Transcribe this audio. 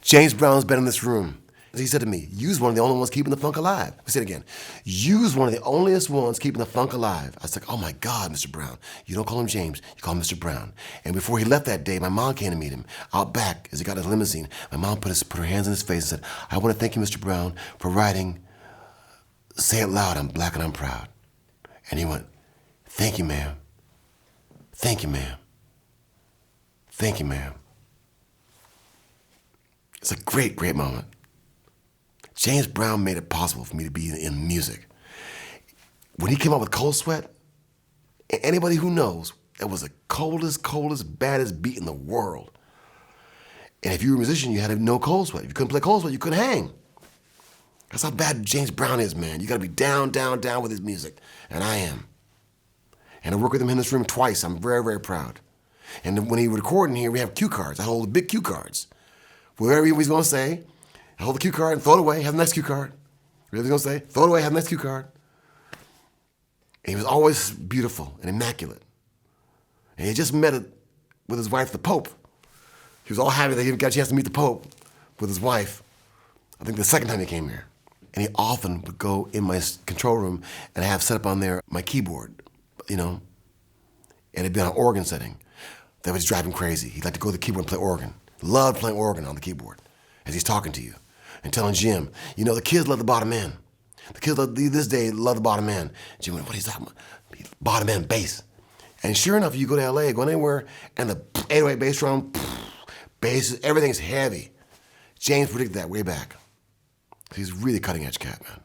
James Brown's been in this room. He said to me, "You's one of the only ones keeping the funk alive." I said it again, "You's one of the onlyest ones keeping the funk alive." I was like, "Oh my God, Mr. Brown. You don't call him James, you call him Mr. Brown." And before he left that day, my mom came to meet him out back as he got his limousine. My mom put her hands on his face and said, "I want to thank you, Mr. Brown, for writing, say it loud, I'm black and I'm proud." And he went, "Thank you, ma'am. Thank you, ma'am. Thank you, ma'am." It's a great, great moment. James Brown made it possible for me to be in music. When he came out with Cold Sweat, anybody who knows, it was the coldest, baddest beat in the world. And if you were a musician, you had to know Cold Sweat. If you couldn't play Cold Sweat, you couldn't hang. That's how bad James Brown is, man. You gotta be down with his music. And I am. And I worked with him in this room twice. I'm very, very proud. And when he recorded in here, we have cue cards. I hold the big cue cards. Whatever he was gonna say, I hold the cue card and throw it away, have the next cue card. Whatever he was gonna say, throw it away, have the next cue card. And he was always beautiful and immaculate. And he just met it with his wife, the Pope. He was all happy that he got a chance to meet the Pope with his wife. I think the second time he came here. And he often would go in my control room and have set up on there my keyboard, and it'd be on an organ setting. That was driving him crazy. He'd like to go to the keyboard and play organ. Loved playing organ on the keyboard as he's talking to you and telling Jim, the kids love the bottom end. The kids this day love the bottom end. Jim went, "What are you talking about?" Bottom end bass. And sure enough, you go to LA, go anywhere, and the 808 bass drum, bass, everything's heavy. James predicted that way back. He's a really cutting edge cat, man.